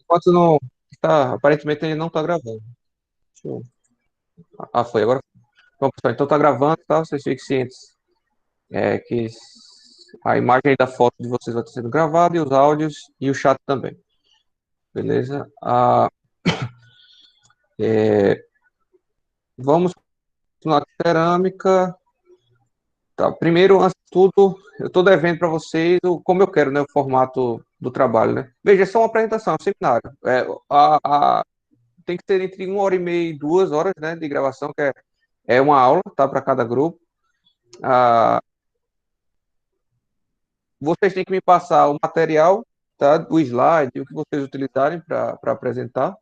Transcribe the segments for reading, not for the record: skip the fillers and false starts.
Enquanto não tá, aparentemente ele não está gravando. Deixa eu- Ah, foi agora. Bom, pessoal, então tá gravando, tá? Vocês fiquem cientes que a imagem da foto de vocês vai estar sendo gravada e os áudios e o chat também, beleza? Vamos continuar com cerâmica. Tá, primeiro, antes de tudo, eu estou devendo para vocês como eu quero, né, o formato do trabalho, né? Veja, é só uma apresentação, um seminário. Tem que ser entre 1 hora e meia e 2 horas, né, de gravação, que é uma aula, tá, para cada grupo. Ah, vocês têm que me passar o material, tá, o slide, o que vocês utilizarem para apresentar,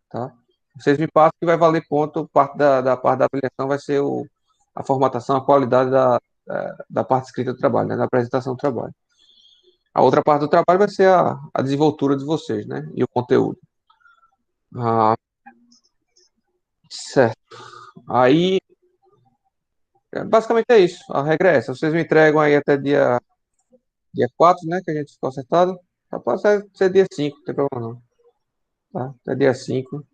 tá? Vocês me passam que vai valer ponto, parte da parte da avaliação vai ser a formatação, a qualidade da parte escrita do trabalho, né, da apresentação do trabalho. A outra parte do trabalho vai ser a desenvoltura de vocês, né? E o conteúdo. Ah, certo. Aí, basicamente é isso. A regra é essa. Vocês me entregam aí até dia 4, né? Que a gente ficou acertado. Pode ser dia 5, não tem problema não. Tá? Até dia 5.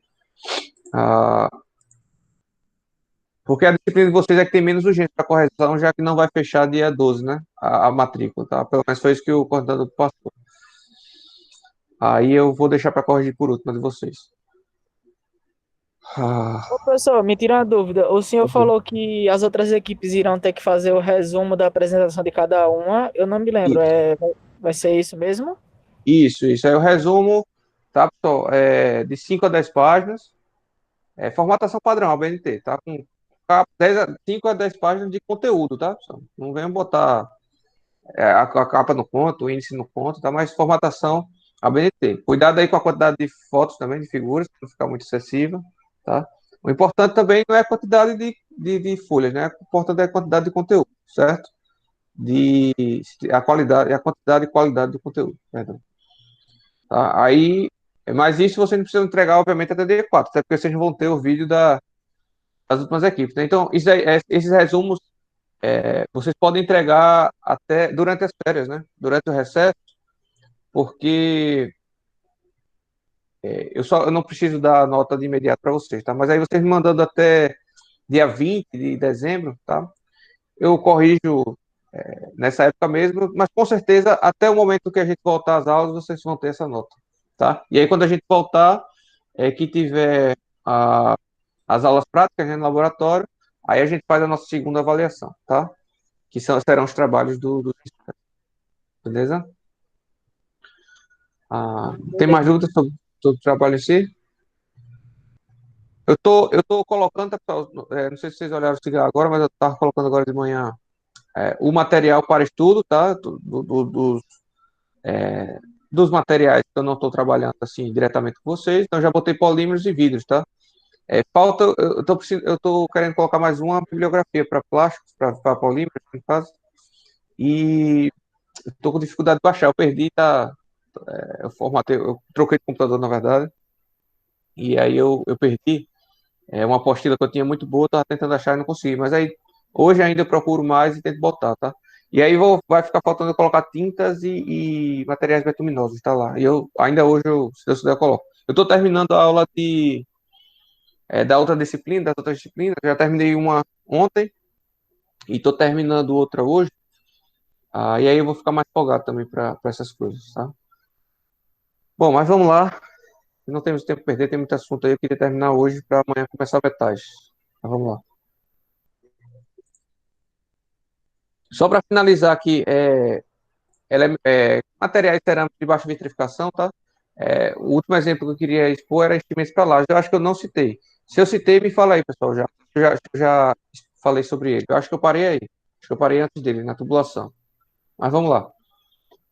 Ah, porque a disciplina de vocês é que tem menos urgência para correção, já que não vai fechar dia 12, né? A matrícula, tá? Pelo menos foi isso que o coordenador passou. Aí eu vou deixar para corrigir por último a de vocês. Ô, Ah, professor, me tira uma dúvida. O senhor falou que as outras equipes irão ter que fazer o resumo da apresentação de cada uma. Eu não me lembro. isso. Vai ser isso mesmo? Isso. Aí o resumo, tá, pessoal? De 5 a 10 páginas. Formatação padrão, a BNT, tá? Com 5 a 10 páginas de conteúdo, tá, pessoal? Não venham botar a capa no conto, o índice no conto, tá? Mas formatação, a BNT. Cuidado aí com a quantidade de fotos também, de figuras, para não ficar muito excessiva, tá? O importante também não é a quantidade de folhas, né? O importante é a quantidade de conteúdo, certo? De, a qualidade, a quantidade e qualidade do conteúdo, perdão. Tá? Aí, mas isso você não precisa entregar, obviamente, até dia 4, até porque vocês vão ter o vídeo das últimas equipes, né? Então, esses resumos vocês podem entregar até durante as férias, né? Durante o recesso, porque eu não preciso dar a nota de imediato para vocês, tá? Mas aí vocês me mandando até dia 20 de dezembro, tá? Eu corrijo nessa época mesmo, mas com certeza até o momento que a gente voltar às aulas, vocês vão ter essa nota, tá? E aí quando a gente voltar, que tiver a, as aulas práticas, né, no laboratório, aí a gente faz a nossa segunda avaliação, tá? Serão os trabalhos do beleza? Tem mais Beleza. dúvidas sobre o trabalho em si? Eu tô colocando, tá, pessoal, não sei se vocês olharam se agora, mas eu estava colocando agora de manhã o material para estudo, tá? Dos materiais que eu não estou trabalhando assim diretamente com vocês, então já botei polímeros e vidros, tá? Falta, eu tô querendo colocar mais uma bibliografia para plásticos, para polímeros, no caso, e estou com dificuldade de baixar. Eu perdi, tá? Eu formatei, eu troquei de computador, na verdade, e aí eu perdi uma apostila que eu tinha muito boa, tava tentando achar e não consegui. Mas aí, hoje ainda eu procuro mais e tento botar, tá? E aí vai ficar faltando eu colocar tintas e materiais betuminosos, tá lá. E eu, ainda hoje, se Deus quiser, eu coloco. Eu tô terminando a aula da outra disciplina, das outras disciplinas. Eu já terminei uma ontem e tô terminando outra hoje. E aí eu vou ficar mais folgado também para essas coisas, tá? Bom, mas vamos lá. Não temos tempo a perder, tem muito assunto aí. Eu queria terminar hoje para amanhã começar a metade. Mas vamos lá. Só para finalizar aqui, materiais cerâmicos de baixa vitrificação, tá? O último exemplo que eu queria expor era enchimentos para laje. Eu acho que eu não citei. Se eu citei, me fala aí, pessoal. Eu já falei sobre ele. Eu acho que eu parei aí. Acho que eu parei antes dele, na tubulação. Mas vamos lá.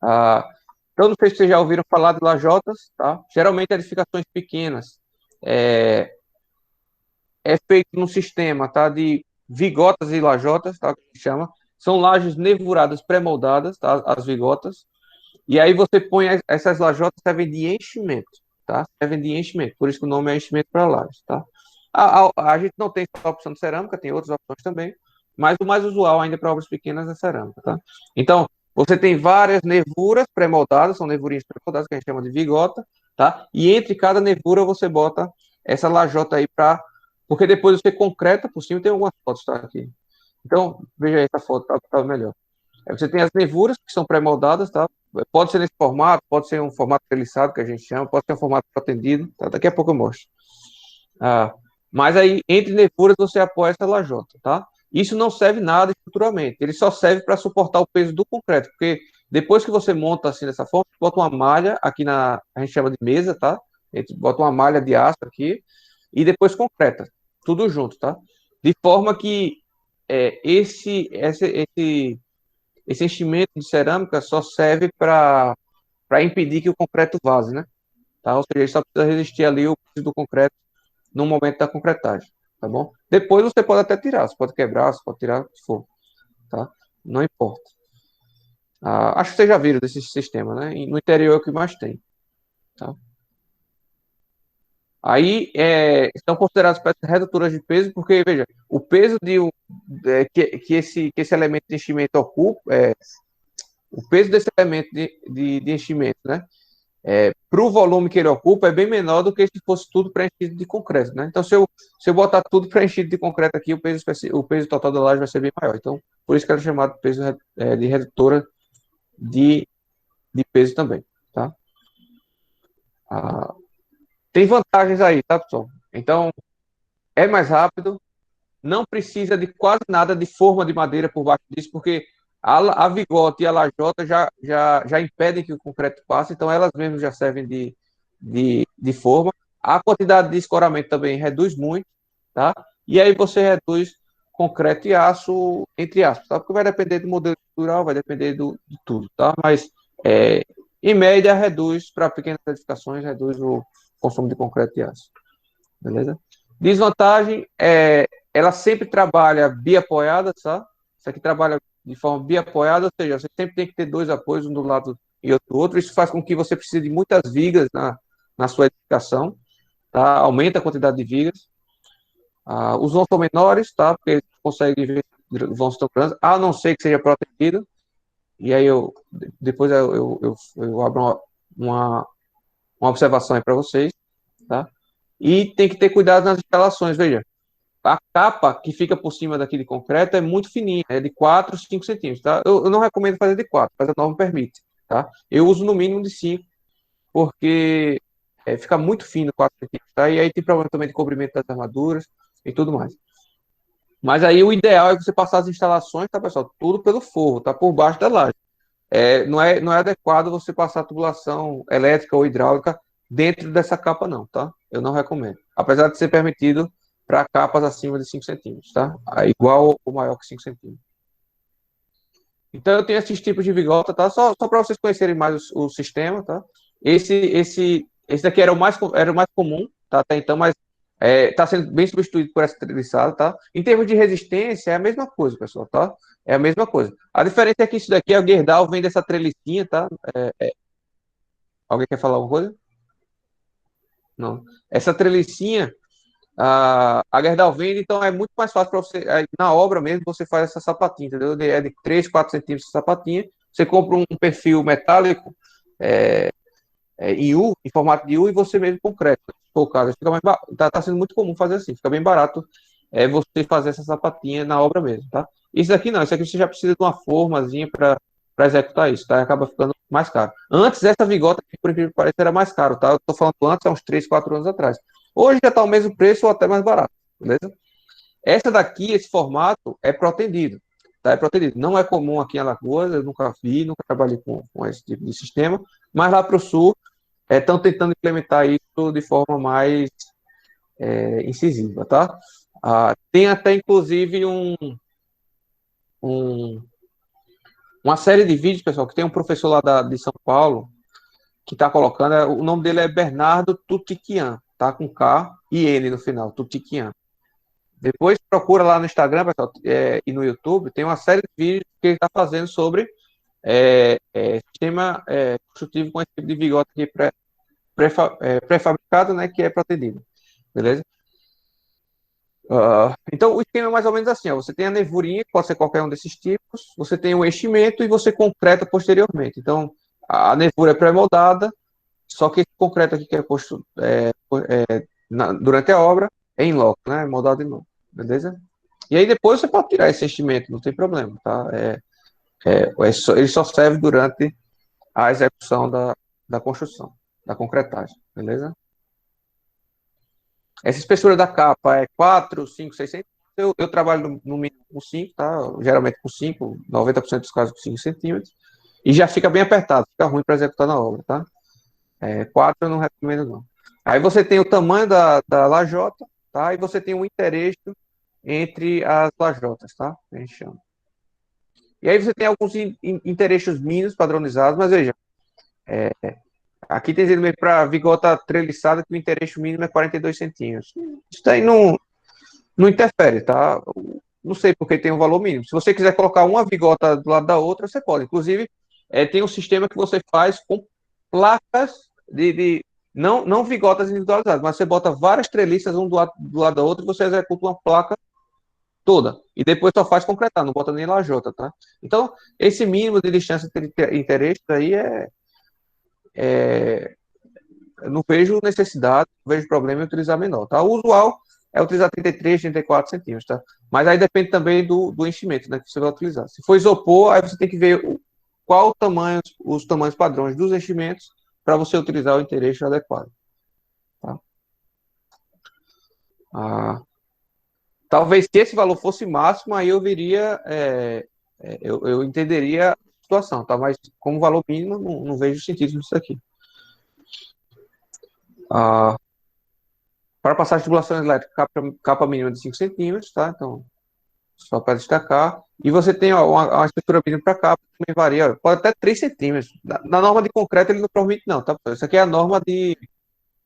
Ah, então, não sei se vocês já ouviram falar de lajotas, tá? Geralmente, edificações pequenas. É, é feito num sistema, tá? De vigotas e lajotas, tá? Que chama. São lajes nevuradas pré-moldadas, tá? As vigotas. E aí você põe essas lajotas servem de enchimento, tá? Servem de enchimento, por isso que o nome é enchimento para lajes, tá? A gente não tem só a opção de cerâmica, tem outras opções também, mas o mais usual ainda para obras pequenas é cerâmica, tá? Então, Você tem várias nervuras pré-moldadas, são nervurinhas pré-moldadas que a gente chama de vigota, tá? E entre cada nervura você bota essa lajota aí para, porque depois você concreta por cima, tem algumas fotos, tá, aqui. Então, veja aí essa foto, tá melhor. Aí você tem as nervuras que são pré-moldadas, tá? Pode ser nesse formato, pode ser um formato treliçado, que a gente chama, pode ser um formato protendido, tá? Daqui a pouco eu mostro. Ah, mas aí, entre nervuras, você apoia essa lajota, tá? Isso não serve nada estruturalmente, ele só serve para suportar o peso do concreto, porque depois que você monta assim dessa forma, você bota uma malha aqui a gente chama de mesa, tá? A gente bota uma malha de aço aqui e depois concreta, tudo junto, tá? De forma que esse enchimento de cerâmica só serve para impedir que o concreto vaze, né? Tá? Ou seja, ele só precisa resistir ali o peso do concreto no momento da concretagem, tá bom? Depois você pode até tirar, você pode quebrar, você pode tirar o que for, tá? Não importa. Acho que vocês já viram desse sistema, né? E no interior é o que mais tem, tá? Aí estão consideradas peças redutoras de peso, porque, veja, o peso que esse elemento de enchimento ocupa, o peso desse elemento de enchimento, né? Para o volume que ele ocupa, é bem menor do que se fosse tudo preenchido de concreto, né? Então, se eu botar tudo preenchido de concreto aqui, o peso total da laje vai ser bem maior. Então, por isso que ela é chamada de peso de redutora de, de peso também, tá? Ah, tem vantagens aí, tá, pessoal? Então, é mais rápido, não precisa de quase nada de forma de madeira por baixo disso, porque a vigote e a lajota já impedem que o concreto passe, então elas mesmas já servem de forma. A quantidade de escoramento também reduz muito, tá? E aí você reduz concreto e aço, entre aspas, tá? Porque vai depender do modelo estrutural, vai depender de tudo, tá? Mas, em média, reduz, para pequenas edificações, reduz o consumo de concreto e aço, beleza? Desvantagem ela sempre trabalha biapoiada, tá? Isso aqui trabalha de forma biapoiada, ou seja, você sempre tem que ter dois apoios, um do lado e outro do outro. Isso faz com que você precise de muitas vigas na sua edificação, tá? Aumenta a quantidade de vigas. Os vãos são menores, tá? Porque eles conseguem ver vãos tão grandes, a não ser que seja protegido. E aí depois eu abro uma observação aí para vocês, tá? E tem que ter cuidado nas instalações, veja. A capa que fica por cima daquele concreto é muito fininha, é de 4, 5 centímetros, tá? Eu não recomendo fazer de 4, mas a norma permite, tá? Eu uso no mínimo de 5, porque fica muito fino 4 centímetros, tá? E aí tem problema também de cobrimento das armaduras e tudo mais. Mas aí o ideal é você passar as instalações, tá, pessoal? Tudo pelo forro, tá? Por baixo da laje. Não é adequado você passar a tubulação elétrica ou hidráulica dentro dessa capa, não, tá? Eu não recomendo. Apesar de ser permitido para capas acima de 5 centímetros, tá? Igual ou maior que 5 centímetros. Então, eu tenho esses tipos de vigota, tá? Só para vocês conhecerem mais o sistema, tá? Esse daqui era o mais comum, tá? Até então, mas está sendo bem substituído por essa treliçada, tá? Em termos de resistência, é a mesma coisa, pessoal, tá? É a mesma coisa. A diferença é que isso daqui, o Gerdau, vem dessa trelicinha, tá? Alguém quer falar alguma coisa? Não. Essa trelicinha, a Gerdau vende, então é muito mais fácil para você, na obra mesmo, você faz essa sapatinha, entendeu? É de 3, 4 centímetros essa sapatinha, você compra um perfil metálico em formato de U, e você mesmo concreto. Se for o caso, tá sendo muito comum fazer assim, fica bem barato você fazer essa sapatinha na obra mesmo, tá? Isso aqui não, isso aqui você já precisa de uma formazinha para executar isso, tá? Acaba ficando mais caro. Antes, essa vigota, por incrível que pareça, era mais caro, tá? Eu tô falando antes, há uns 3, 4 anos atrás. Hoje já tá o mesmo preço ou até mais barato, beleza? Essa daqui, esse formato, é protendido, tá? É protendido. Não é comum aqui em Alagoas, eu nunca vi, nunca trabalhei com esse tipo de sistema, mas lá para o sul estão tentando implementar isso de forma mais incisiva, tá? Tem até, inclusive, um, uma série de vídeos, pessoal, que tem um professor lá de São Paulo que está colocando, o nome dele é Bernardo Tutiquian, tá? Com K e N no final, Tutiquian. Depois procura lá no Instagram, pessoal, e no YouTube, tem uma série de vídeos que ele está fazendo sobre sistema construtivo com esse tipo de vigote aqui pré-fabricado, né, que é protegido, beleza? Então, o esquema é mais ou menos assim, ó, você tem a nevurinha, que pode ser qualquer um desses tipos, você tem o enchimento e você concreta posteriormente. Então, a nevura é pré-moldada, só que esse concreto aqui que é posto durante a obra é em loco, né? É moldado em loco, beleza? E aí depois você pode tirar esse enchimento, não tem problema, tá? Ele só serve durante a execução da construção, da concretagem, beleza? Essa espessura da capa é 4, 5, 6 centímetros. Eu trabalho no mínimo com 5, tá? Geralmente com 5, 90% dos casos com 5 centímetros. E já fica bem apertado, fica ruim para executar na obra, tá? 4 eu não recomendo, não. Aí você tem o tamanho da lajota, tá? E você tem um intereixo entre as lajotas, tá? A gente chama. E aí você tem alguns intereixos mínimos padronizados, mas veja, aqui tem dizendo para vigota treliçada que o intereixo mínimo é 42 centímetros. Isso daí não interfere, tá? Não sei porque tem um valor mínimo. Se você quiser colocar uma vigota do lado da outra, você pode. Inclusive, tem um sistema que você faz com placas não vigotas individualizadas, mas você bota várias treliças um do lado da outra e você executa uma placa toda. E depois só faz concretar, não bota nem lajota, tá? Então, esse mínimo de distância entre interesse aí eu não vejo necessidade, não vejo problema em utilizar menor, tá? O usual é utilizar 33, 34 centímetros, tá? Mas aí depende também do enchimento, né, que você vai utilizar. Se for isopor, aí você tem que ver qual o tamanho, os tamanhos padrões dos enchimentos para você utilizar o intereixo adequado, tá? Ah, talvez se esse valor fosse máximo, aí eu viria, eu entenderia a situação, tá? Mas como valor mínimo, não vejo sentido nisso aqui. Ah, para passar as tubulações elétricas, capa mínima de 5 centímetros, tá? Então, só para destacar. E você tem ó, uma estrutura mínima para capa, que também varia, ó, pode até 3 centímetros. Na norma de concreto ele não permite, não, tá? Isso aqui é a norma de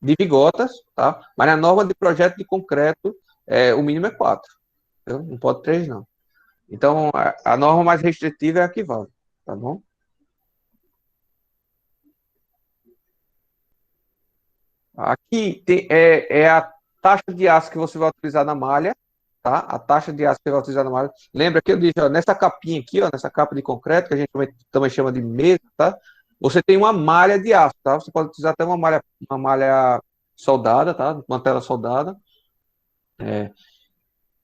vigotas, tá? Mas na norma de projeto de concreto, o mínimo é 4. Entendeu? Não pode 3, não. Então, a norma mais restritiva é a que vale, tá bom? Aqui é a taxa de aço que você vai utilizar na malha, tá? A taxa de aço que você vai utilizar na malha. Lembra que eu disse, ó, nessa capinha aqui, ó, nessa capa de concreto, que a gente também chama de mesa, tá? Você tem uma malha de aço, tá? Você pode utilizar até uma malha soldada, tá? Uma tela soldada.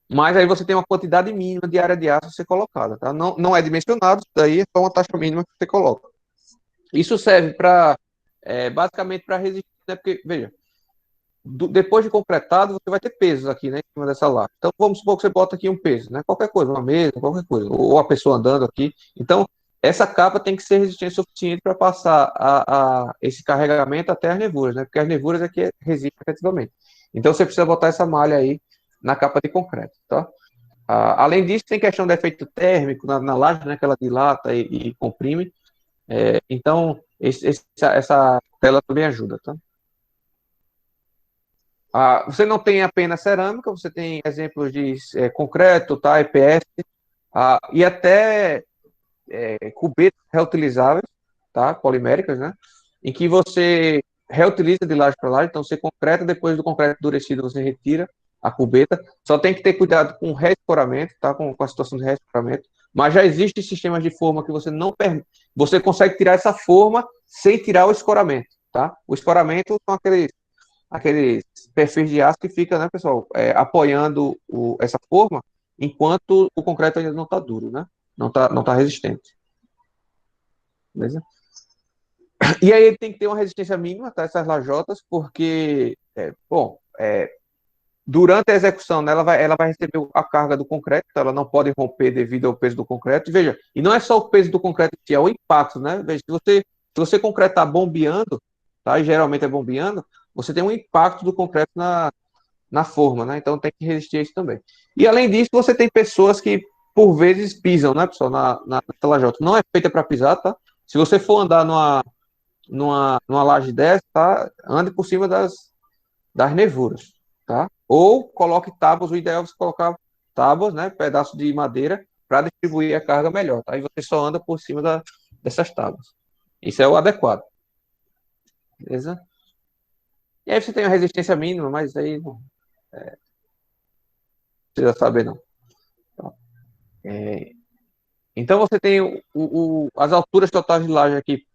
Mas aí você tem uma quantidade mínima de área de aço a ser colocada, tá? Não é dimensionado, isso daí é só uma taxa mínima que você coloca. Isso serve para, basicamente, para resistir, né? Porque, veja, depois de concretado, você vai ter pesos aqui, né, em cima dessa laje. Então, vamos supor que você bota aqui um peso, né, qualquer coisa, uma mesa, qualquer coisa, ou a pessoa andando aqui. Então, essa capa tem que ser resistente o suficiente para passar esse carregamento até as nevuras, né, porque as nevuras é que resistem efetivamente. Então, você precisa botar essa malha aí na capa de concreto, tá? Além disso, tem questão de efeito térmico na laje, né, que ela dilata e comprime. Então, essa tela também ajuda, tá? Você não tem apenas cerâmica, você tem exemplos de concreto, tá, EPS, e até cubetas reutilizáveis, tá, poliméricas, né, em que você reutiliza de laje para laje, então você concreta, depois do concreto endurecido você retira a cubeta, só tem que ter cuidado com o reescoramento, tá, com a situação de reescoramento, mas já existem sistemas de forma que você não permite, você consegue tirar essa forma sem tirar o escoramento, tá, o escoramento são aqueles perfis de aço que fica, né, pessoal, apoiando essa forma, enquanto o concreto ainda não está duro, né? Não tá resistente. Beleza? E aí ele tem que ter uma resistência mínima, tá? Essas lajotas, porque, durante a execução, né, ela vai receber a carga do concreto, então ela não pode romper devido ao peso do concreto. E veja, e não é só o peso do concreto, que é o impacto, né? Veja, se você concretar bombeando, tá? E geralmente é bombeando, você tem um impacto do concreto na forma, né? Então tem que resistir a isso também. E além disso, você tem pessoas que por vezes pisam, né, pessoal, na lajota. Não é feita para pisar, tá? Se você for andar numa laje dessa, tá? Ande por cima das nevuras, tá? Ou coloque tábuas, o ideal é você colocar tábuas, né, pedaço de madeira para distribuir a carga melhor, tá? Aí você só anda por cima dessas tábuas. Isso é o adequado, beleza? E aí você tem a resistência mínima, mas aí precisa saber, não. Tá? Então, você tem as alturas totais de laje aqui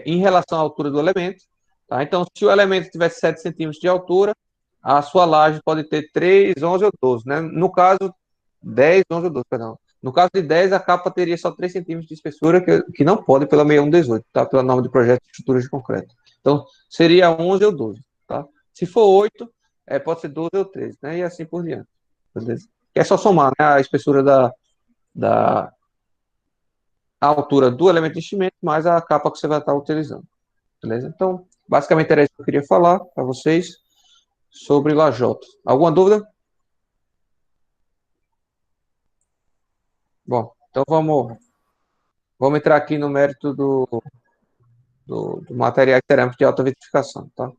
em relação à altura do elemento. Tá? Então, se o elemento tivesse 7 centímetros de altura, a sua laje pode ter 3, 11 ou 12. Né? No caso, 10, 11 ou 12, perdão. No caso de 10, a capa teria só 3 centímetros de espessura, que não pode pela 6118, tá? Pela norma de projeto de estruturas de concreto. Então, seria 11 ou 12. Tá? Se for 8, pode ser 12 ou 13, né? E assim por diante. Beleza? É só somar, né? A espessura da a altura do elemento de enchimento mais a capa que você vai estar utilizando. Beleza? Então, basicamente era isso que eu queria falar para vocês sobre lajota. Alguma dúvida? Bom, então vamos entrar aqui no mérito do material cerâmico de alta vitrificação, tá?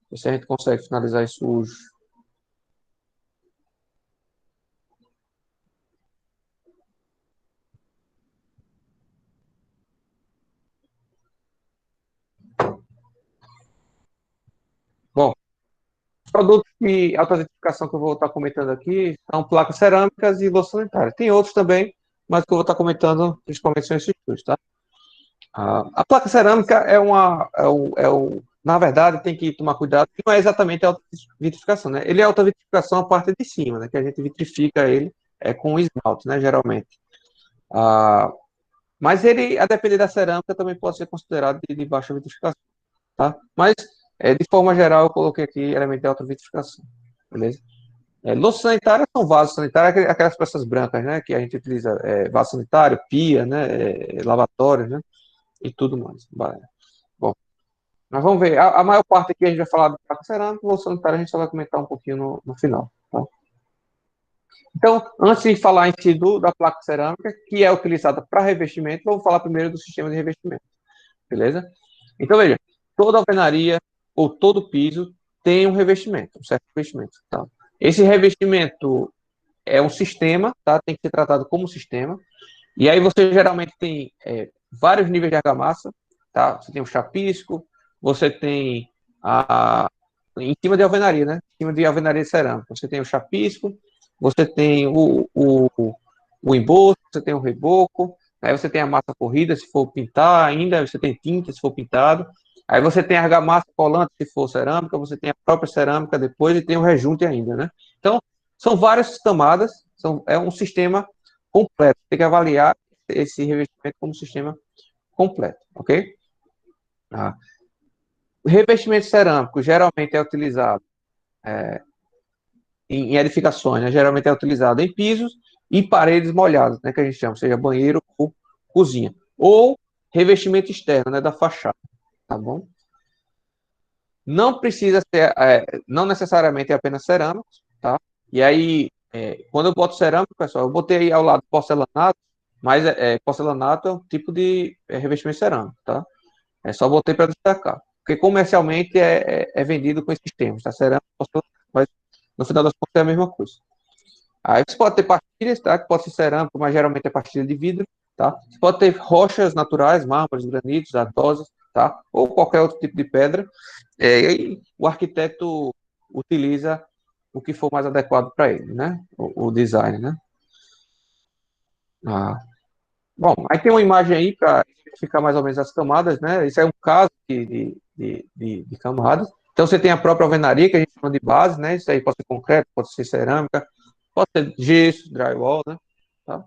Ver se a gente consegue finalizar isso hoje. Bom, os produtos de alta vitrificação que eu vou estar comentando aqui são placas cerâmicas e louça sanitária. Tem outros também, mas que eu vou estar comentando principalmente são esses dois, tá? A placa cerâmica na verdade, tem que tomar cuidado, que não é exatamente a alta vitrificação, né? Ele é alta vitrificação a parte de cima, né? Que a gente vitrifica ele com esmalte, né? Geralmente. Mas ele, a depender da cerâmica, também pode ser considerado de baixa vitrificação, tá? Mas, de forma geral, eu coloquei aqui elemento de alta vitrificação, beleza? Louça sanitária são vasos sanitários, aquelas peças brancas, né? Que a gente utiliza, vaso sanitário, pia, né? Lavatórios, né? E tudo mais. Bom, nós vamos ver. A maior parte aqui a gente vai falar de placa cerâmica, louça sanitária a gente só vai comentar um pouquinho no final, tá? Então, antes de falar em si da placa cerâmica, que é utilizada para revestimento, vamos falar primeiro do sistema de revestimento, beleza? Então, veja, toda alvenaria ou todo piso tem um revestimento, um certo revestimento, tá? Esse revestimento é um sistema, tá? Tem que ser tratado como sistema. E aí você geralmente tem vários níveis de argamassa, tá? Você tem o chapisco, você tem em cima de alvenaria, né? Em cima de alvenaria cerâmica, você tem o chapisco, você tem o emboço, você tem o reboco, aí você tem a massa corrida, se for pintar ainda, você tem tinta, se for pintado, aí você tem a argamassa colante, se for cerâmica, você tem a própria cerâmica depois e tem o rejunte ainda, né? Então, são várias camadas, é um sistema completo, tem que avaliar esse revestimento como sistema completo, ok? O revestimento cerâmico geralmente é utilizado em edificações, né? Geralmente é utilizado em pisos e paredes molhadas, né? Que a gente chama, seja banheiro ou cozinha. Ou revestimento externo, né? Da fachada, tá bom? Não precisa ser, não necessariamente é apenas cerâmico, tá? E aí, quando eu boto cerâmico, pessoal, eu botei aí ao lado porcelanato, mas porcelanato é um tipo de revestimento cerâmico, tá? Só botei para destacar. Porque comercialmente é vendido com esses termos, tá? Cerâmica, porcelanato, mas no final das contas é a mesma coisa. Aí você pode ter pastilhas, tá? Que pode ser cerâmico, mas geralmente é pastilha de vidro, tá? Você pode ter rochas naturais, mármores, granitos, ardosas, tá? Ou qualquer outro tipo de pedra. E o arquiteto utiliza o que for mais adequado para ele, né? O design, né? Ah, bom, aí tem uma imagem aí para ficar mais ou menos as camadas, né? Isso é um caso de camadas. Então você tem a própria alvenaria, que a gente chama de base, né? Isso aí pode ser concreto, pode ser cerâmica, pode ser gesso, drywall, né? Tá?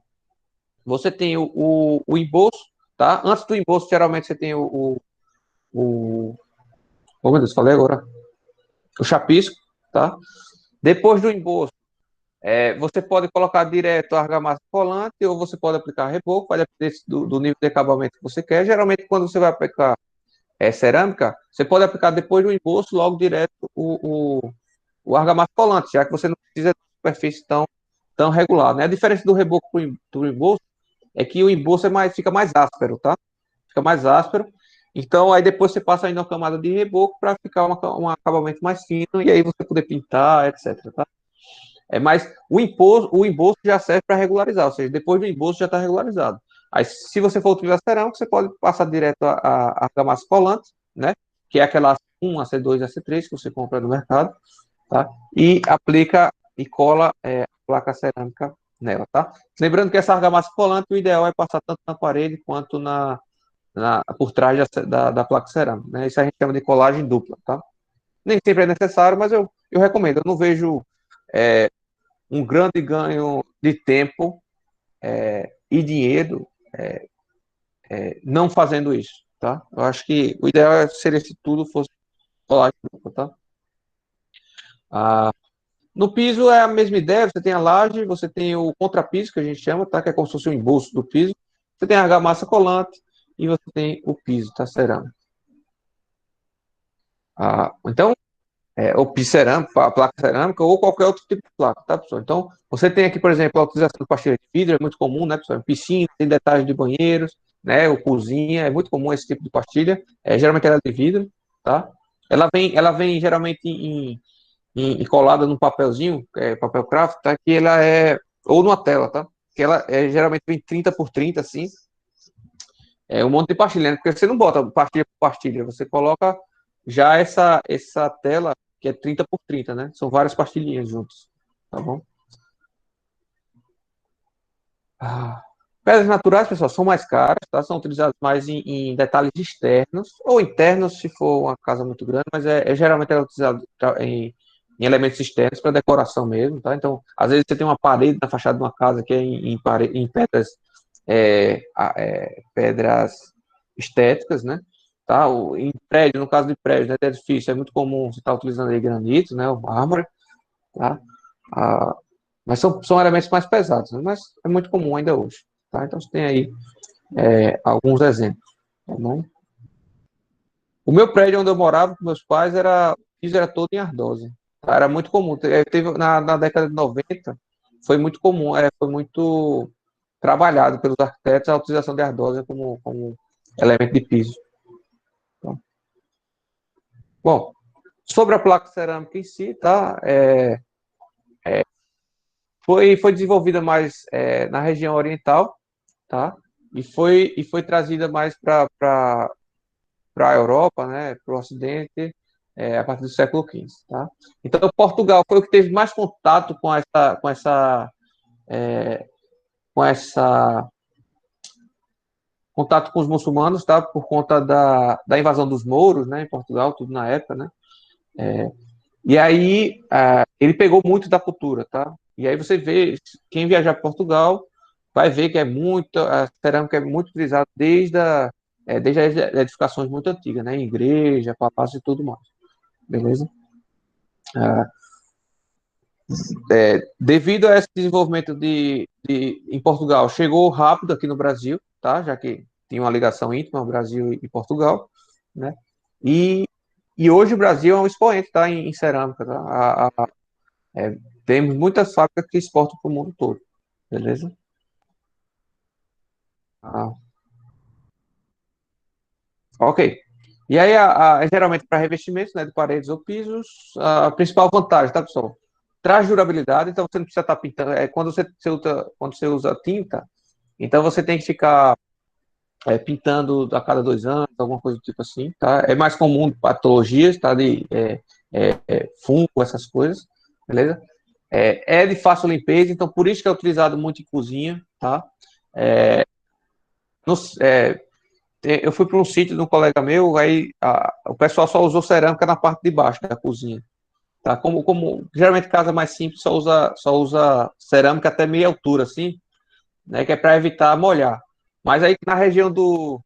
Você tem o emboço, tá? Antes do emboço, geralmente você tem oh, meu Deus, falei agora. O chapisco, tá? Depois do emboço, você pode colocar direto a argamassa colante ou você pode aplicar reboco, vai depender do nível de acabamento que você quer. Geralmente, quando você vai aplicar cerâmica, você pode aplicar depois do emboço, logo direto o argamassa colante, já que você não precisa de superfície tão regular, né? A diferença do reboco para o emboço é que o emboço fica mais áspero, tá? Fica mais áspero. Então, aí depois você passa ainda uma camada de reboco para ficar um acabamento mais fino e aí você poder pintar, etc, tá? Mas o emboço já serve para regularizar, ou seja, depois do emboço já está regularizado. Aí, se você for utilizar cerâmica, você pode passar direto a argamassa colante, né? Que é aquela A1, AC2, AC3 que você compra no mercado. tá? E aplica e cola a placa cerâmica nela, tá? Lembrando que essa argamassa colante, o ideal é passar tanto na parede quanto por trás da placa cerâmica, né? Isso a gente chama de colagem dupla, tá? Nem sempre é necessário, mas eu recomendo. Eu não vejo um grande ganho de tempo e dinheiro não fazendo isso, tá? Eu acho que o ideal seria se tudo fosse colagem dupla, tá? Ah, no piso é a mesma ideia, você tem a laje, você tem o contrapiso, que a gente chama, tá? Que é como se fosse o embolso do piso. Você tem a argamassa colante e você tem o piso, tá? Cerâmico. Então, ou piso cerâmico, a placa cerâmica, ou qualquer outro tipo de placa, tá, pessoal? Então, você tem aqui, por exemplo, a utilização de pastilha de vidro, é muito comum, né, pessoal? Piscina, tem detalhes de banheiros, né, ou cozinha, é muito comum esse tipo de pastilha. Geralmente ela é de vidro, tá? Ela vem geralmente colada num papelzinho, papel craft, tá? Que ela ou numa tela, tá? Que ela geralmente vem 30 por 30, assim. É um monte de pastilha, né? Porque você não bota pastilha por pastilha, você coloca já essa tela que é 30 por 30, né? São várias pastilhinhas juntas, tá bom? Ah, pedras naturais, pessoal, são mais caras, tá? São utilizadas mais em detalhes externos ou internos, se for uma casa muito grande, mas geralmente é utilizado em elementos externos para decoração mesmo, tá? Então, às vezes você tem uma parede na fachada de uma casa que é em pedras, pedras estéticas, né? Tá? Em prédio, no caso de prédio, né, de edifício, é muito comum você estar utilizando aí granito, né? O mármore, tá? Ah, mas são elementos mais pesados, né? Mas é muito comum ainda hoje. Tá? Então você tem aí alguns exemplos. Tá bom? O meu prédio onde eu morava com meus pais o piso era todo em ardósia. Tá? Era muito comum. Teve, na década de 90, foi muito comum, foi muito trabalhado pelos arquitetos a utilização de ardósia como elemento de piso. Tá? Bom, sobre a placa cerâmica em si, tá? Foi desenvolvida mais na região oriental, tá? E foi trazida mais para a Europa, né? Para o Ocidente, a partir do século XV, tá? Então, Portugal foi o que teve mais contato é, com essa contato com os muçulmanos, tá? Por conta da invasão dos mouros, né? Em Portugal, tudo na época, né? E aí, ele pegou muito da cultura, tá? E aí você vê, quem viajar para Portugal vai ver que a cerâmica é muito utilizada desde as edificações muito antigas, né? Igreja, palácio e tudo mais, beleza? Ah, devido a esse desenvolvimento em Portugal, chegou rápido aqui no Brasil, tá? Já que tinha uma ligação íntima, Brasil e Portugal, né? E, e hoje o Brasil é um expoente, tá? Em cerâmica, tá? É, temos muitas fábricas que exportam para o mundo todo, beleza? Ah, ok. E aí, geralmente para revestimentos, né, de paredes ou pisos, a principal vantagem, tá, pessoal? Traz durabilidade, então você não precisa estar pintando. Quando você usa tinta, então você tem que ficar pintando a cada 2 anos, alguma coisa do tipo assim, tá? É mais comum patologias, tá? De fungo, essas coisas, beleza? É de fácil limpeza, então por isso que é utilizado muito em cozinha, tá? No- é, eu fui para um sítio de um colega meu, aí o pessoal só usou cerâmica na parte de baixo da cozinha. Tá? Como geralmente casa mais simples só usa cerâmica até meia altura, assim, né? Que é para evitar molhar. Mas aí na região do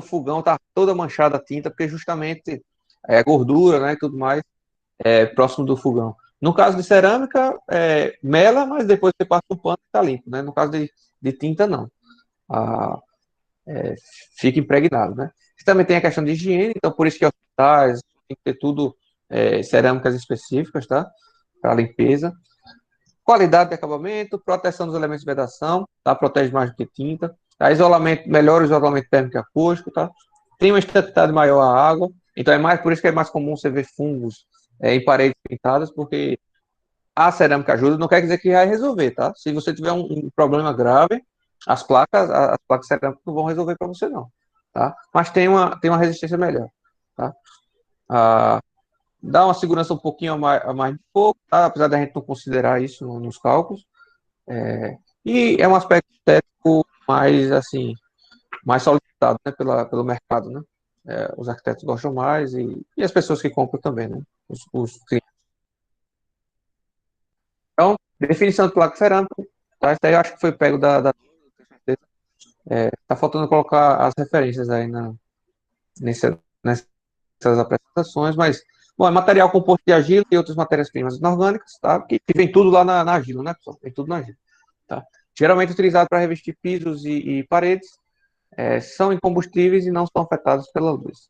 fogão tá toda manchada a tinta, porque justamente gordura, né, e tudo mais, próximo do fogão. No caso de cerâmica, mela, mas depois você passa um pano e tá limpo, né? No caso de tinta, não. Ah, fica impregnado, né? Você também tem a questão de higiene, então por isso que hospitais tem que ter tudo cerâmicas específicas, tá? Para limpeza. Qualidade de acabamento, proteção dos elementos de vedação, tá? Protege mais do que tinta. Tá? Isolamento, melhor isolamento térmico e acústico, tá? Tem uma estabilidade maior à água, então por isso que é mais comum você ver fungos em paredes pintadas, porque a cerâmica ajuda, não quer dizer que vai resolver, tá? Se você tiver um problema grave, as placas cerâmicas não vão resolver para você, não, tá? Mas tem uma resistência melhor, tá? dá uma segurança um pouquinho a mais de fogo, tá? Apesar da gente não considerar isso nos cálculos. E é um aspecto estético mais, assim, mais solicitado, né, pelo mercado, né? Os arquitetos gostam mais e as pessoas que compram também, né? Os clientes. Então, definição de placa cerâmica, tá? Isso aí eu acho que foi pego tenho certeza. Tá faltando colocar as referências aí nessas apresentações, mas, bom, é material composto de argila e outras matérias-primas inorgânicas, tá? Que vem tudo lá na argila, né, pessoal? Vem tudo na argila, tá? Geralmente utilizado para revestir pisos e paredes, são incombustíveis e não são afetados pela luz,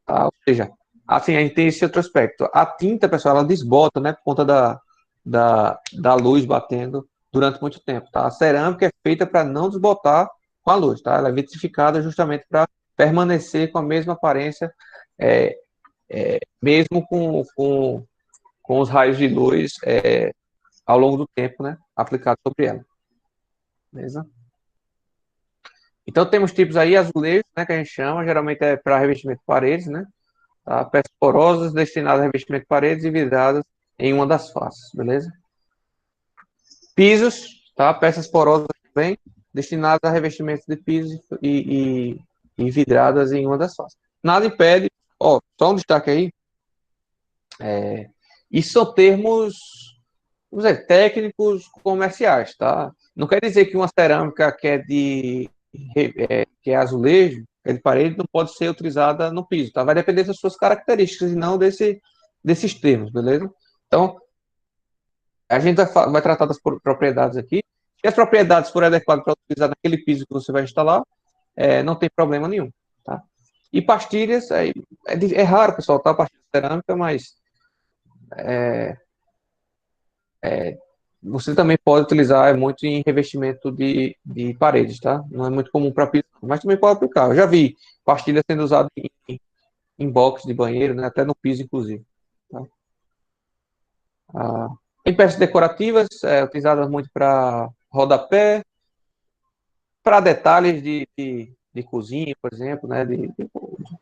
tá? Ou seja, assim, a gente tem esse outro aspecto. A tinta, pessoal, ela desbota, né, por conta da luz batendo durante muito tempo, tá? A cerâmica é feita para não desbotar com a luz, tá? Ela é vitrificada justamente para permanecer com a mesma aparência, é, mesmo com os raios de luz ao longo do tempo, né, aplicados sobre ela, beleza? Então temos tipos aí, azulejos, né, que a gente chama, geralmente é para revestimento de paredes, né, tá? Peças porosas destinadas a revestimento de paredes e vidradas em uma das faces, beleza? Pisos, tá? Peças porosas também, destinadas a revestimento de pisos e vidradas em uma das faces. Nada impede, ó, só um destaque aí, isso são termos, vamos dizer, técnicos comerciais, tá? Não quer dizer que uma cerâmica que é azulejo, que é de parede, não pode ser utilizada no piso, tá? Vai depender das suas características e não desses termos, beleza? Então, a gente vai tratar das propriedades aqui. Se as propriedades forem adequadas para utilizar naquele piso que você vai instalar, não tem problema nenhum, tá? E pastilhas, é raro, pessoal, tá? Pastilha cerâmica, mas você também pode utilizar muito em revestimento de paredes, tá? Não é muito comum para piso, mas também pode aplicar. Eu já vi pastilha sendo usada em box de banheiro, né? Até no piso, inclusive. Tá? Ah, em peças decorativas, utilizadas muito para rodapé, para detalhes de cozinha, por exemplo, né? De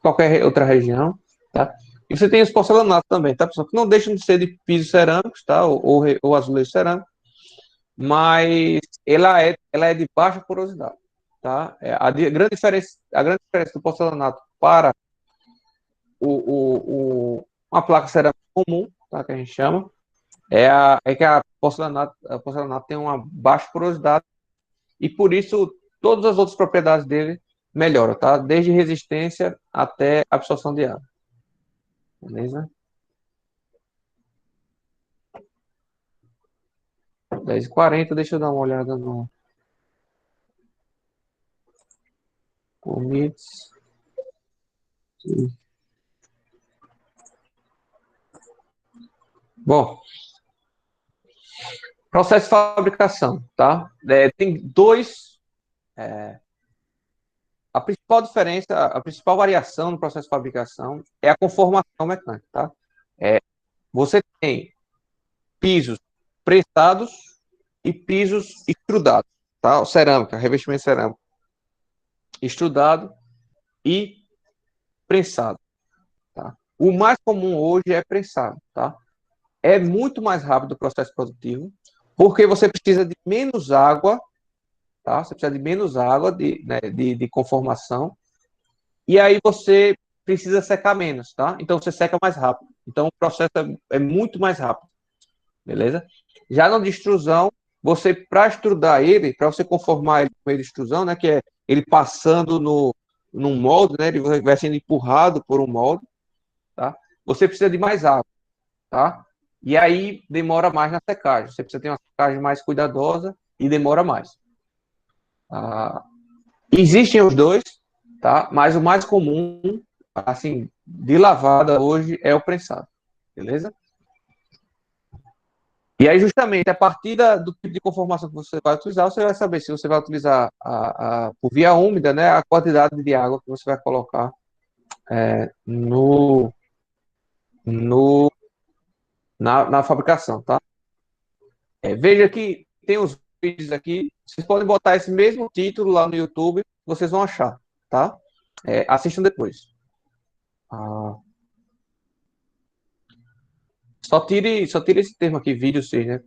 qualquer outra região, tá? E você tem os porcelanatos também, tá, pessoal? Que não deixam de ser de pisos cerâmicos, tá? Ou azulejo cerâmico, mas ela é de baixa porosidade, tá? A grande diferença do porcelanato para uma placa cerâmica comum, tá? Que a gente chama, é que a porcelanato tem uma baixa porosidade e por isso todas as outras propriedades dele melhoram, tá? Desde resistência até absorção de água, beleza? 10h40, deixa eu dar uma olhada no commits. Bom, processo de fabricação, tá? Tem dois. A principal diferença, a principal variação no processo de fabricação é a conformação mecânica, tá? Você tem pisos pressados e pisos extrudados, tá? Cerâmica, revestimento cerâmico extrudado e prensado, tá? O mais comum hoje é prensado, tá? É muito mais rápido o processo produtivo, porque você precisa de menos água, tá? Você precisa de menos água né, de conformação, e aí você precisa secar menos, tá? Então você seca mais rápido. Então o processo é muito mais rápido, beleza? Já no de extrusão, você, para extrudar ele, para você conformar ele com ele de extrusão, né, que é ele passando num molde, né, ele vai sendo empurrado por um molde, tá? Você precisa de mais água, tá? E aí demora mais na secagem. Você precisa ter uma secagem mais cuidadosa e demora mais. Ah, existem os dois, tá? Mas o mais comum, assim, de lavada hoje é o prensado, beleza? E aí, justamente, a partir do tipo de conformação que você vai utilizar, você vai saber se você vai utilizar por via úmida, né, a quantidade de água que você vai colocar no, no, na fabricação, tá? Veja que tem os vídeos aqui, vocês podem botar esse mesmo título lá no YouTube, vocês vão achar, tá? Assistam depois. Ah, Só tire esse termo aqui, vídeo 6, né?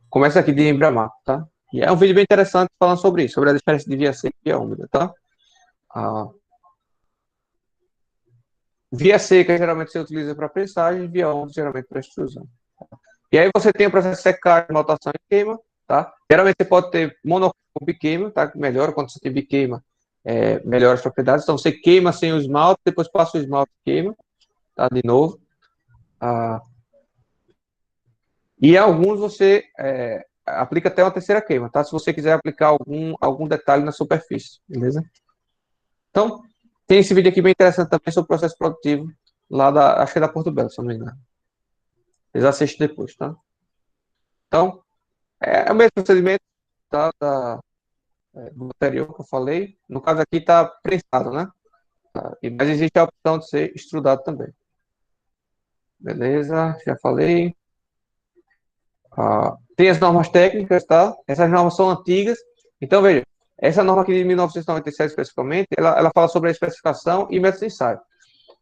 Começa aqui de Embramato, tá? E é um vídeo bem interessante falando sobre isso, sobre a diferença de via seca e via úmida, tá? A via seca geralmente você utiliza para pressagem, via úmida geralmente para extrusão. E aí você tem o processo de secagem, maltação e queima, tá? Geralmente você pode ter monocloro ou biqueima, tá? Que melhora quando você tem biqueima, melhora as propriedades. Então você queima sem o esmalte, depois passa o esmalte e queima, tá? De novo. Ah, e alguns você aplica até uma terceira queima, tá? Se você quiser aplicar algum detalhe na superfície, beleza? Então, tem esse vídeo aqui bem interessante também sobre o processo produtivo lá acho que é da Porto Belo, se não me engano. Vocês assistem depois, tá? Então, é o mesmo procedimento, tá? Do anterior que eu falei. No caso aqui está prensado, né? Tá? Mas existe a opção de ser extrudado também. Beleza, já falei. Tem as normas técnicas, tá? Essas normas são antigas. Então, veja, essa norma aqui de 1997, especificamente, ela fala sobre a especificação e método de ensaio.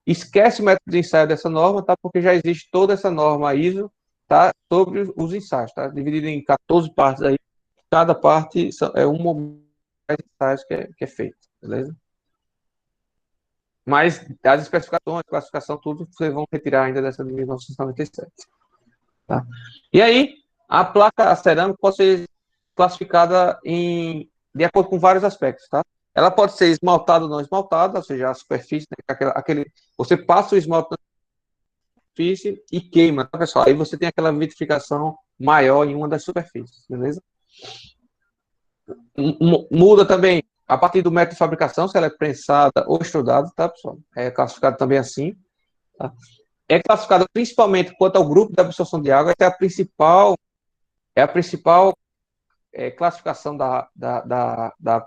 Esquece o método de ensaio dessa norma, tá? Porque já existe toda essa norma ISO, tá? Sobre os ensaios, tá? Dividido em 14 partes aí. Cada parte é um momento de ensaios que é feito, beleza? Mas as especificações, classificação, tudo, vocês vão retirar ainda dessa de 1997. Tá? E aí, a placa cerâmica pode ser classificada de acordo com vários aspectos, tá? Ela pode ser esmaltada ou não esmaltada, ou seja, a superfície, né, você passa o esmalte na superfície e queima, tá, pessoal? Aí você tem aquela vitrificação maior em uma das superfícies, beleza? Muda também a partir do método de fabricação, se ela é prensada ou extrudada, tá, pessoal? É classificado também assim, tá? É classificada principalmente quanto ao grupo de absorção de água, essa é a principal classificação da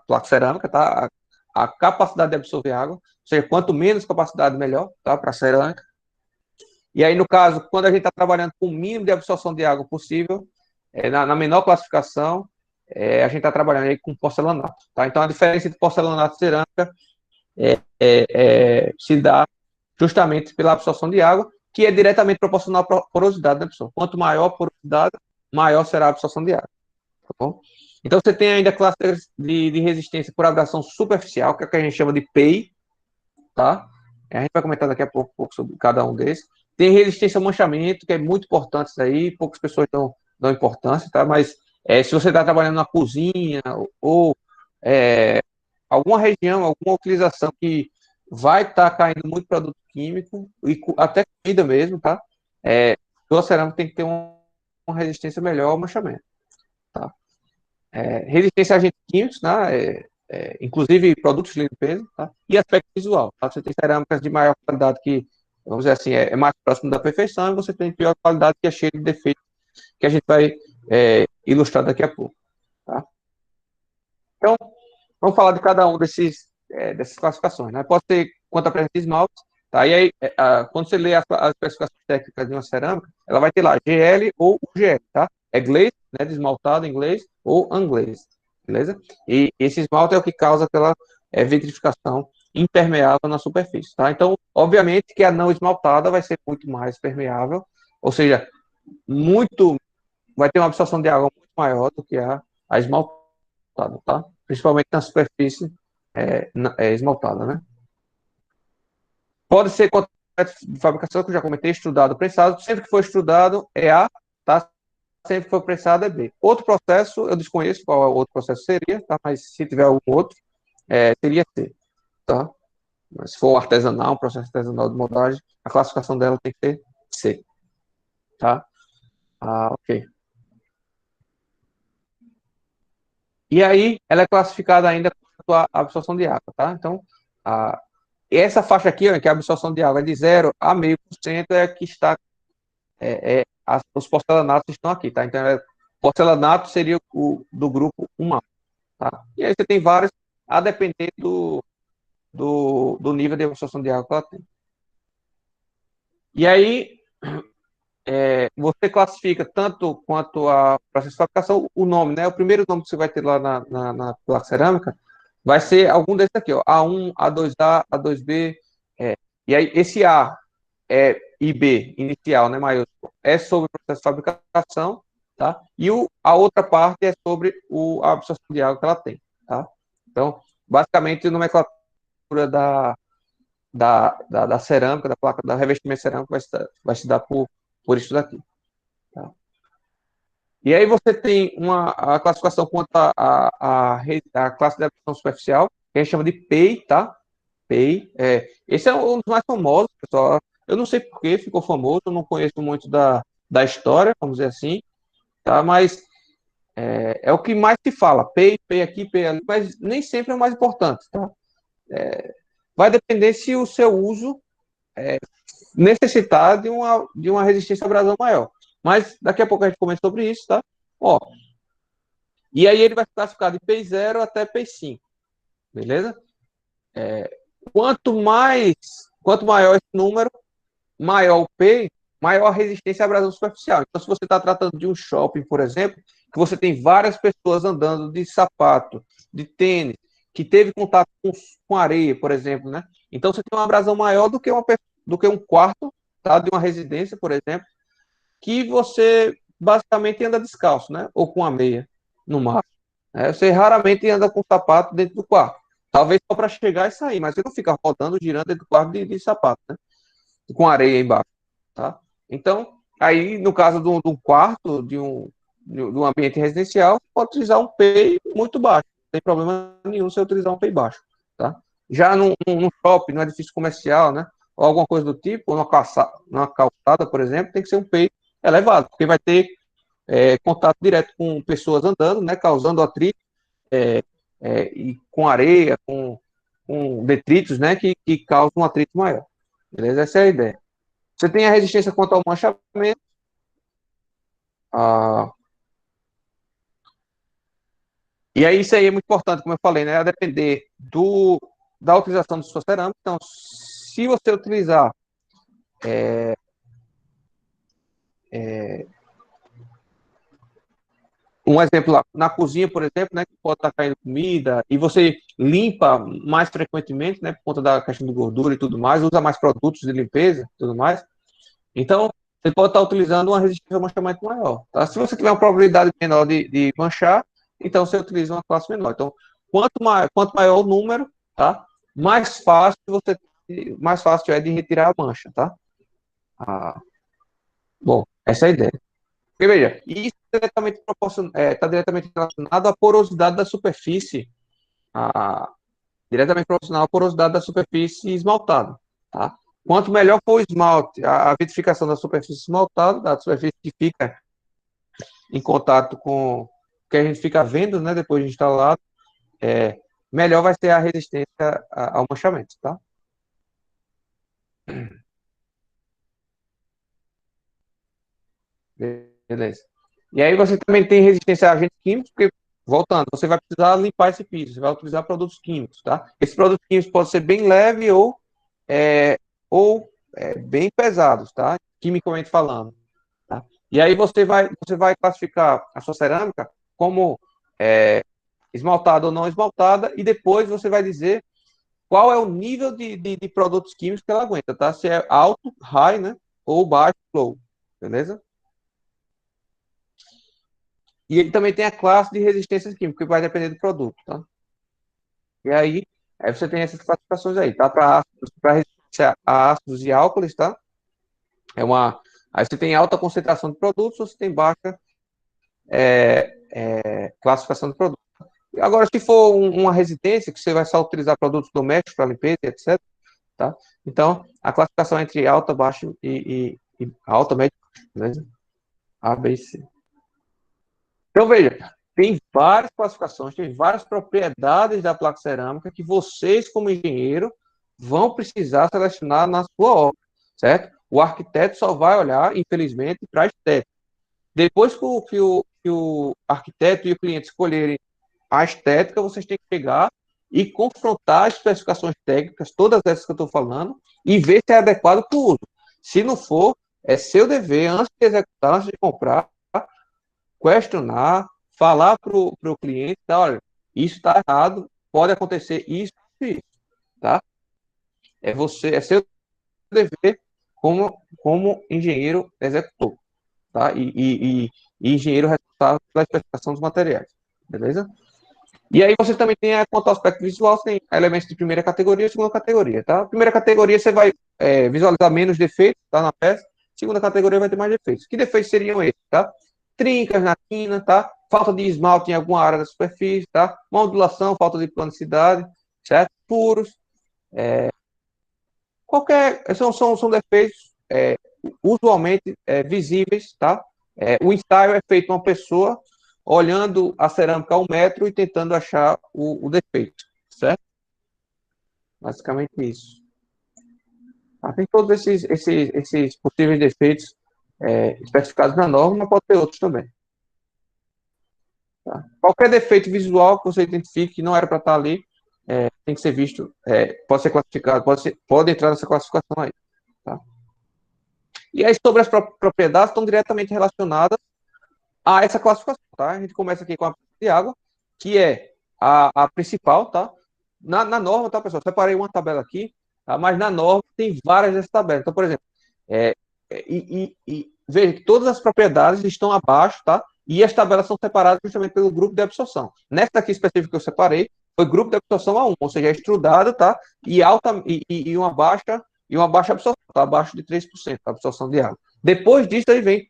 placa cerâmica, tá? A capacidade de absorver água, ou seja, quanto menos capacidade, melhor, tá? Para a cerâmica. E aí, no caso, quando a gente está trabalhando com o mínimo de absorção de água possível, na menor classificação, a gente está trabalhando aí com porcelanato, tá? Então, a diferença entre porcelanato e cerâmica se dá justamente pela absorção de água, que é diretamente proporcional à porosidade, né, pessoal? Quanto maior a porosidade, maior será a absorção de água, tá bom? Então, você tem ainda classes de resistência por abrasão superficial, que é o que a gente chama de PEI, tá? A gente vai comentar daqui a pouco sobre cada um desses. Tem resistência ao manchamento, que é muito importante isso aí, poucas pessoas dão importância, tá? Mas se você está trabalhando na cozinha ou alguma região, alguma utilização que vai estar caindo muito produto químico, e até comida mesmo, tá? Toda cerâmica tem que ter uma resistência melhor ao manchamento, tá? Resistência a agentes químicos, né? Inclusive produtos de limpeza, tá? E aspecto visual, tá? Você tem cerâmicas de maior qualidade que, vamos dizer assim, é mais próximo da perfeição, e você tem pior qualidade que é cheio de defeitos, que a gente vai ilustrar daqui a pouco, tá? Então, vamos falar de cada um dessas classificações, né? Pode ser quanto à presença de esmalte, tá? E aí, quando você lê as especificações técnicas de uma cerâmica, ela vai ter lá GL ou UGL, tá? É glaze, né, de esmaltado em inglês, ou anglaze, beleza? E esse esmalte é o que causa aquela vitrificação impermeável na superfície, tá? Então, obviamente que a não esmaltada vai ser muito mais permeável, ou seja, vai ter uma absorção de água muito maior do que a esmaltada, tá? Principalmente na superfície esmaltada, né? Pode ser com de fabricação, que eu já comentei, estudado, prensado. Sempre que for estudado é A, tá? Sempre que for prensado é B. Outro processo, eu desconheço qual outro processo seria, tá? Mas se tiver algum outro, seria C, tá? Mas se for artesanal, um processo artesanal de moldagem, a classificação dela tem que ser C, tá? Ok. E aí, ela é classificada ainda quanto à absorção de água, tá? Então, essa faixa aqui, ó, que é a absorção de água é de 0 a 0,5%, é a que está, os porcelanatos estão aqui, tá? Então, porcelanato seria do grupo 1A, tá? E aí você tem vários, a depender do nível de absorção de água que ela tem. E aí, você classifica tanto quanto a processo de fabricação, o nome, né? O primeiro nome que você vai ter lá na placa cerâmica vai ser algum desses aqui, ó, A1, A2A, A2B. E aí, esse A IB, inicial, né, maiúsculo, é sobre o processo de fabricação, tá? E a outra parte é sobre a absorção de água que ela tem, tá? Então, basicamente, a nomenclatura da cerâmica, da placa, da revestimento cerâmico vai se dar por isso daqui, tá? E aí você tem a classificação quanto a classe de habitação superficial, que a gente chama de PEI, tá? PEI. Esse é um dos mais famosos, pessoal. Eu não sei por que ficou famoso, eu não conheço muito da história, vamos dizer assim, tá? Mas é o que mais se fala. PEI, PEI aqui, PEI ali, mas nem sempre é o mais importante, tá? Vai depender se o seu uso necessitar de uma resistência à abrasão maior. Mas daqui a pouco a gente comenta sobre isso, tá? Ó, e aí ele vai classificar de PEI 0 até PEI 5, beleza? Quanto maior esse número, maior o PEI, maior a resistência à abrasão superficial. Então, se você está tratando de um shopping, por exemplo, que você tem várias pessoas andando de sapato, de tênis, que teve contato com areia, por exemplo, né? Então, você tem uma abrasão maior do que um quarto, tá? De uma residência, por exemplo, que você basicamente anda descalço, né? Ou com a meia, no máximo. Você raramente anda com sapato dentro do quarto. Talvez só para chegar e sair, mas você não fica rodando, girando dentro do quarto de sapato, né? Com areia embaixo, tá? Então, aí, no caso de um quarto, de um ambiente residencial, pode utilizar um PEI muito baixo. Não tem problema nenhum você utilizar um PEI baixo, tá? Já num shopping, num edifício comercial, né? Ou alguma coisa do tipo, numa calçada, por exemplo, tem que ser um PEI elevado, porque vai ter contato direto com pessoas andando, né? Causando atrito, e com areia, com detritos, né? Que causam um atrito maior. Beleza? Essa é a ideia. Você tem a resistência contra o manchamento. Ah, e aí, isso aí é muito importante, como eu falei, né? A depender da utilização de sua cerâmica. Então, se você utilizar um exemplo lá, na cozinha, por exemplo, né? Que pode estar caindo comida, e você limpa mais frequentemente, né? Por conta da questão de gordura e tudo mais, usa mais produtos de limpeza e tudo mais. Então, você pode estar utilizando uma resistência ao manchamento maior. Tá? Se você tiver uma probabilidade menor de manchar, então você utiliza uma classe menor. Então, quanto maior o número, tá? Mais fácil é de retirar a mancha, tá? Ah, bom, essa é a ideia. Porque, veja, isso está diretamente relacionado à porosidade da superfície, a, diretamente proporcional à porosidade da superfície esmaltada, tá? Quanto melhor for o esmalte, a vitrificação da superfície esmaltada, da superfície que fica em contato com o que a gente fica vendo, né, depois de instalado, melhor vai ser a resistência ao manchamento, tá? Beleza. E aí você também tem resistência a agentes químicos, porque, voltando, você vai precisar limpar esse piso, você vai utilizar produtos químicos, tá? Esses produtos químicos podem ser bem leves é, ou bem pesados, tá? Quimicamente falando. Tá? E aí você vai classificar a sua cerâmica como esmaltada ou não esmaltada, e depois você vai dizer qual é o nível de produtos químicos que ela aguenta, tá? Se é alto, high, né? Ou baixo, low. Beleza? E ele também tem a classe de resistência química, que vai depender do produto, tá? E aí você tem essas classificações aí, tá? Para resistência a ácidos e álcools, tá? Aí você tem alta concentração de produtos, ou você tem baixa classificação de produtos. Agora, se for uma residência, que você vai só utilizar produtos domésticos para limpeza, etc., tá? Então, a classificação entre alta, baixa e alta, média, beleza? A, B e C. Então, veja, tem várias classificações, tem várias propriedades da placa cerâmica que vocês, como engenheiro, vão precisar selecionar na sua obra, certo? O arquiteto só vai olhar, infelizmente, para a estética. Depois que o arquiteto e o cliente escolherem a estética, vocês têm que chegar e confrontar as especificações técnicas, todas essas que eu estou falando, e ver se é adequado para o uso. Se não for, é seu dever, antes de executar, antes de comprar, questionar, falar para o cliente, tá, olha, isso está errado, pode acontecer isso e isso, tá? É seu dever como engenheiro executor, tá? E engenheiro responsável pela especificação dos materiais, beleza? E aí você também tem, quanto ao aspecto visual, você tem elementos de primeira categoria e segunda categoria, tá? Primeira categoria você vai visualizar menos defeitos, tá, na peça. Segunda categoria vai ter mais defeitos. Que defeitos seriam esses, tá? Trincas na quina, tá? Falta de esmalte em alguma área da superfície, tá? Modulação, falta de planicidade, certo? Furos, são defeitos usualmente visíveis, tá? O ensaio é feito uma pessoa olhando a cerâmica a 1 metro e tentando achar o defeito, certo? Basicamente isso. Tá? Tem todos esses possíveis defeitos especificados na norma, mas pode ter outros também. Tá? Qualquer defeito visual que você identifique que não era para estar ali, tem que ser visto, pode ser classificado, pode entrar nessa classificação aí. Tá? E aí, sobre as propriedades, estão diretamente relacionadas a essa classificação. Tá? A gente começa aqui com a de água, que é a principal, tá? Na norma, tá, pessoal? Separei uma tabela aqui, tá? Mas na norma tem várias dessas tabelas. Então, por exemplo, veja que todas as propriedades estão abaixo, tá? E as tabelas são separadas justamente pelo grupo de absorção. Nessa aqui específica que eu separei, foi grupo de absorção A1, ou seja, é estrudado, tá? E uma baixa absorção, tá? Abaixo de 3% a absorção de água. Depois disso, aí vem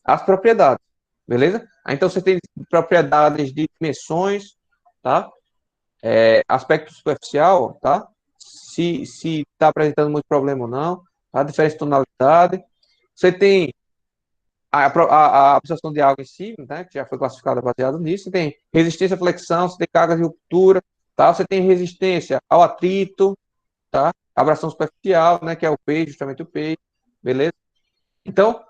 as propriedades, beleza? Então, você tem propriedades de dimensões, tá? Aspecto superficial, tá? Se está apresentando muito problema ou não, tá? Diferença de tonalidade. Você tem a absorção de água em si, né, que já foi classificada baseado nisso. Você tem resistência à flexão, você tem carga de ruptura, tá? Você tem resistência ao atrito, tá? Abração superficial, né, que é o P, justamente o P, beleza? Então,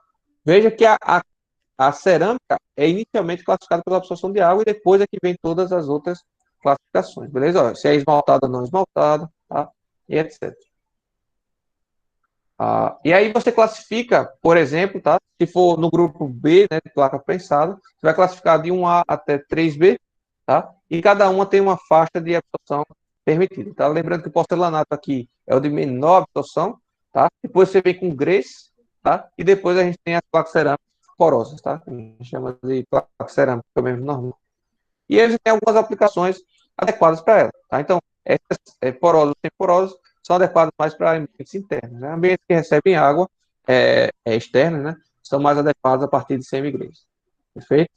veja que a cerâmica é inicialmente classificada pela absorção de água e depois é que vem todas as outras classificações, beleza? Ó, se é esmaltada ou não esmaltada, tá? E etc. E aí você classifica, por exemplo, tá? Se for no grupo B, né, de placa prensada, você vai classificar de 1A até 3B, tá? E cada uma tem uma faixa de absorção permitida, tá? Lembrando que o porcelanato aqui é o de menor absorção, tá? Depois você vem com grês, tá? E depois a gente tem as placas cerâmicas porosas, tá? A gente chama de placa cerâmica mesmo normal. E aí a gente tem algumas aplicações adequadas para ela, tá? Então, essas porosas e sem porosas são adequadas mais para ambientes internos, né? Ambientes que recebem água externa, né? São mais adequados a partir de semi-grês. Perfeito?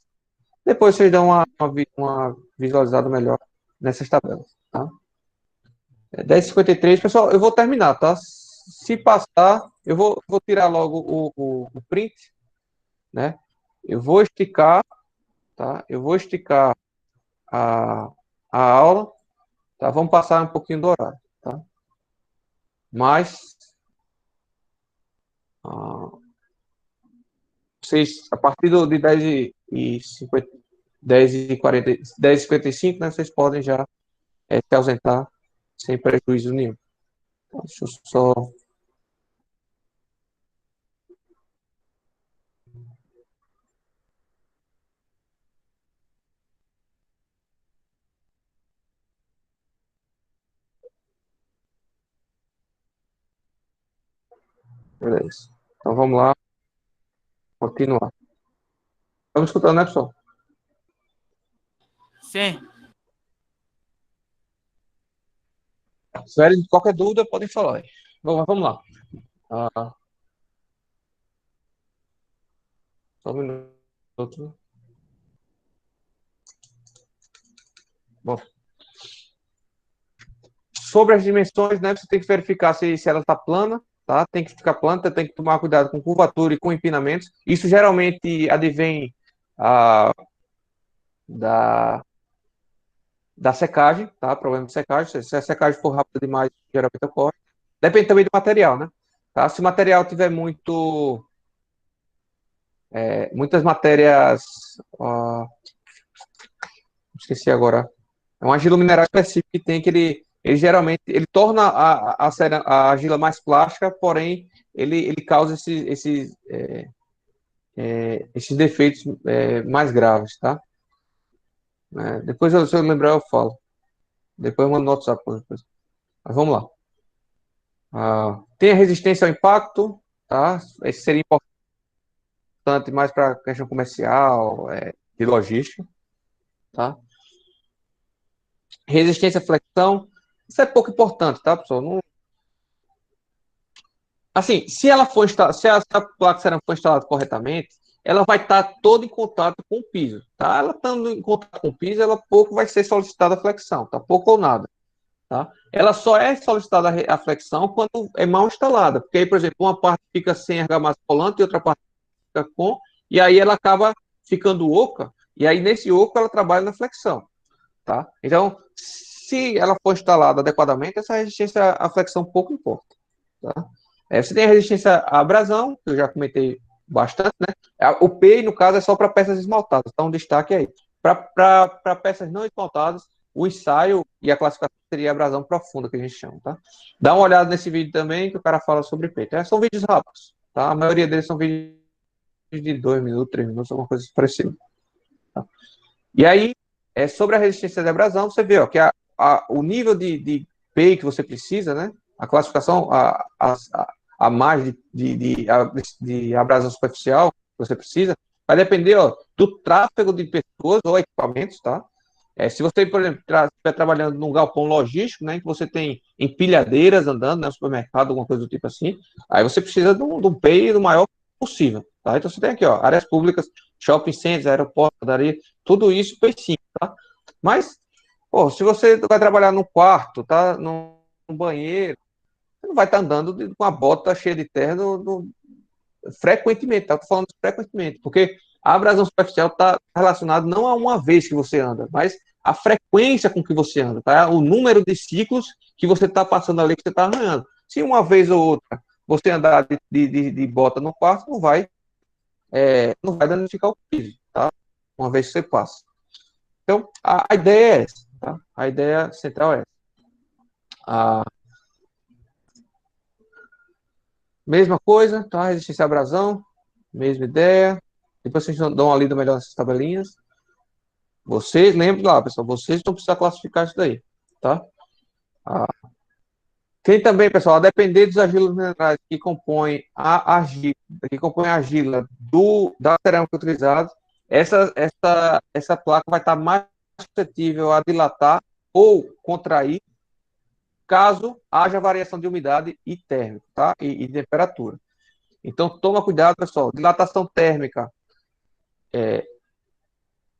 Depois vocês dão uma visualizada melhor nessas tabelas, tá? 10h53, pessoal, eu vou terminar, tá? Se passar, eu vou tirar logo o print, né? Eu vou esticar, tá? Eu vou esticar a, a aula, tá? Vamos passar um pouquinho do horário, tá? Mas vocês, a partir de 10h50, 10h40, 10h55, né, vocês podem já se ausentar sem prejuízo nenhum. Então, deixa eu só. Beleza. Então vamos lá, continuar. Estamos escutando, né, pessoal? Sim. Se tiverem qualquer dúvida, podem falar aí. Vamos lá. Só um minuto. Bom, sobre as dimensões, né, você tem que verificar se ela está plana, tá? Tem que ficar plana, tem que tomar cuidado com curvatura e com empinamentos. Isso geralmente advém da, da secagem, tá? Problema de secagem. Se a secagem for rápida demais, geralmente ocorre. Depende também do material, né? Tá? Se o material tiver muitas matérias, esqueci agora, é uma argila mineral específica que tem que ele geralmente ele torna a argila mais plástica, porém ele causa esses defeitos mais graves, tá? Depois, se eu lembrar, eu falo. Depois eu mando no WhatsApp. Mas vamos lá. Tem a resistência ao impacto, tá? Esse seria importante mais para questão comercial, de logística, tá? Resistência à flexão, isso é pouco importante, tá, pessoal? Não... Assim, se ela for se a placa cerâmica for instalada corretamente, ela vai estar toda em contato com o piso, tá? Ela estando em contato com o piso, ela pouco vai ser solicitada a flexão, tá? Pouco ou nada, tá? Ela só é solicitada a flexão quando é mal instalada, porque aí, por exemplo, uma parte fica sem argamassa colante e outra parte fica com, e aí ela acaba ficando oca, e aí nesse oco ela trabalha na flexão, tá? Então, se ela for instalada adequadamente, essa resistência à flexão pouco importa, tá? Você tem a resistência à abrasão, que eu já comentei bastante, né? O P, no caso, é só para peças esmaltadas, então destaque aí. Para peças não esmaltadas, o ensaio e a classificação seria a abrasão profunda, que a gente chama, tá? Dá uma olhada nesse vídeo também, que o cara fala sobre P. São vídeos rápidos, tá? A maioria deles são vídeos de 2 minutos, 3 minutos, alguma coisa parecida. Tá? E aí, sobre a resistência de abrasão, você vê ó, que o nível de P que você precisa, né? A classificação, a margem de abrasão superficial que você precisa, vai depender ó, do tráfego de pessoas ou equipamentos, tá? Se você, por exemplo, estiver trabalhando num galpão logístico, né, que você tem empilhadeiras andando, né, no supermercado, alguma coisa do tipo assim, aí você precisa de um PEI do maior possível, tá? Então você tem aqui, ó, áreas públicas, shopping centers, aeroportos, padaria, tudo isso PEI 5, tá? Mas, pô, se você vai trabalhar no quarto, tá, no banheiro, você não vai estar andando com a bota cheia de terra frequentemente, tá? Tô falando frequentemente, porque a abrasão superficial está relacionada não a uma vez que você anda, mas a frequência com que você anda, tá? O número de ciclos que você está passando ali, que você está arranhando. Se uma vez ou outra você andar de bota no quarto, não vai danificar o piso, tá? Uma vez que você passa. Então, a ideia é essa, tá? A ideia central é essa. A mesma coisa, tá? Resistência à abrasão, mesma ideia. Depois vocês dão uma lida melhor nessas tabelinhas. Vocês, lembrem lá, pessoal, vocês não precisam classificar isso daí, tá? Ah, tem também, pessoal, a depender dos argilos minerais que compõem a argila da cerâmica utilizada, essa placa vai estar mais suscetível a dilatar ou contrair caso haja variação de umidade e térmica, tá? E temperatura. Então, toma cuidado, pessoal. Dilatação térmica,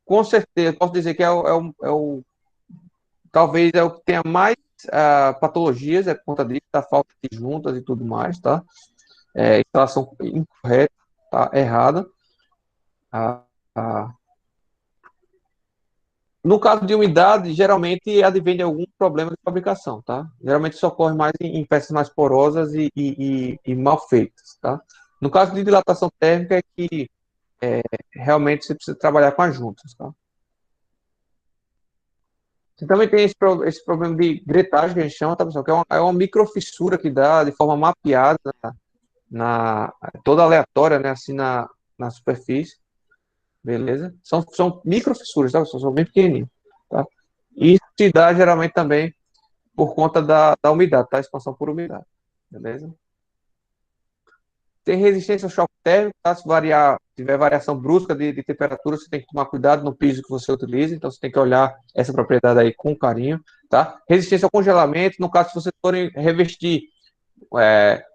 com certeza, posso dizer que talvez é o que tenha mais patologias, por conta disso, da falta de juntas e tudo mais, tá? Instalação incorreta, tá? Errada. Ah, ah. No caso de umidade, geralmente advém de algum problema de fabricação, tá? Geralmente isso ocorre mais em peças mais porosas e mal feitas, tá? No caso de dilatação térmica, é que realmente você precisa trabalhar com as juntas, tá? Você também tem esse problema de gretagem, que a gente chama, tá, pessoal? Que é uma microfissura que dá de forma mapeada, na, toda aleatória, né? Assim, na superfície. Beleza? São microfissuras, tá, pessoal? São bem pequenininhos, tá? E isso se dá geralmente também por conta da umidade, tá? Expansão por umidade. Beleza? Tem resistência ao choque térmico, tá? Se tiver variação brusca de temperatura, você tem que tomar cuidado no piso que você utiliza, então você tem que olhar essa propriedade aí com carinho, tá? Resistência ao congelamento, no caso, se vocês forem revestir,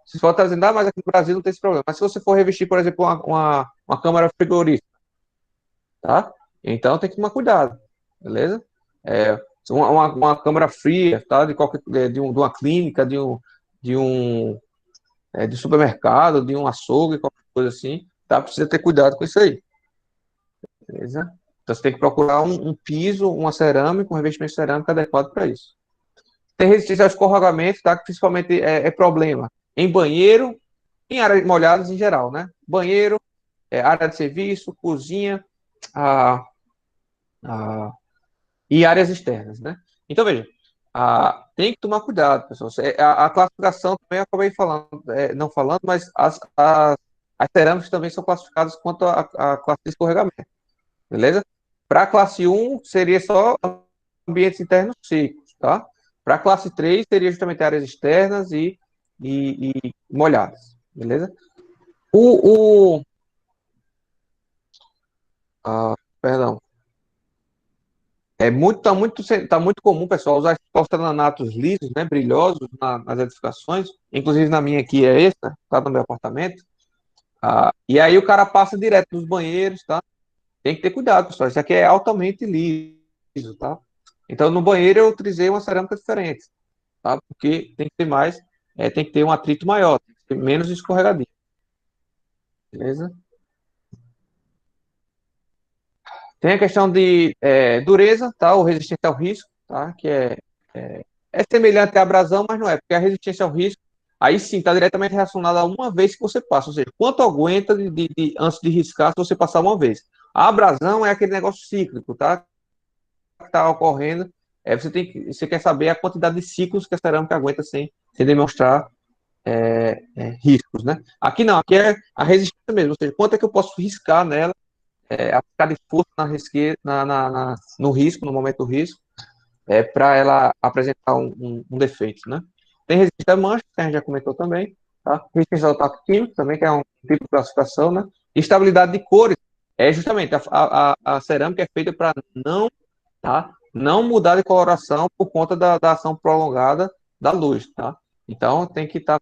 se for trazendo, mas aqui no Brasil não tem esse problema, mas se você for revestir, por exemplo, uma câmara frigorífica, tá? Então tem que tomar cuidado, beleza? Uma câmara fria, tá? De uma clínica, de supermercado, de um açougue, qualquer coisa assim, tá? Precisa ter cuidado com isso aí, beleza? Então você tem que procurar um piso, uma cerâmica, um revestimento cerâmico adequado para isso. Tem resistência ao escorregamento, tá? Que principalmente é problema em banheiro, em áreas molhadas em geral, né? Banheiro, área de serviço, cozinha, a, a, e áreas externas, né? Então, veja, tem que tomar cuidado, pessoal. A classificação também eu acabei falando, não falando, mas as cerâmicas também são classificadas quanto a classe de escorregamento, beleza? Para a classe 1, seria só ambientes internos secos, tá? Para a classe 3, seria justamente áreas externas e e molhadas, beleza? O, o perdão, tá muito comum, pessoal, usar porcelanatos lisos, né, brilhosos nas edificações, inclusive na minha aqui é essa, tá no meu apartamento. E aí o cara passa direto nos banheiros, tá? Tem que ter cuidado, pessoal, isso aqui é altamente liso, tá? Então no banheiro eu utilizei uma cerâmica diferente, tá? Porque tem que ter mais, tem que ter um atrito maior, tem que ter menos escorregadio, beleza? Tem a questão de dureza, tá? Ou resistência ao risco, tá? É, é semelhante à abrasão, mas não é, porque a resistência ao risco, aí sim, está diretamente relacionada a uma vez que você passa, ou seja, quanto aguenta antes de riscar se você passar uma vez. A abrasão é aquele negócio cíclico, tá? Que está ocorrendo. Você quer saber a quantidade de ciclos que a cerâmica aguenta sem demonstrar riscos, né? Aqui não, aqui é a resistência mesmo, ou seja, quanto é que eu posso riscar nela aplicar de força no risco, no momento do risco, para ela apresentar um defeito, né? Tem resistência a mancha, que a gente já comentou também, tá? Resistência ao ataque químico também, que é um tipo de classificação, né? Estabilidade de cores, é justamente a cerâmica é feita para não, tá? Não mudar de coloração por conta da ação prolongada da luz, tá? Então tem que estar,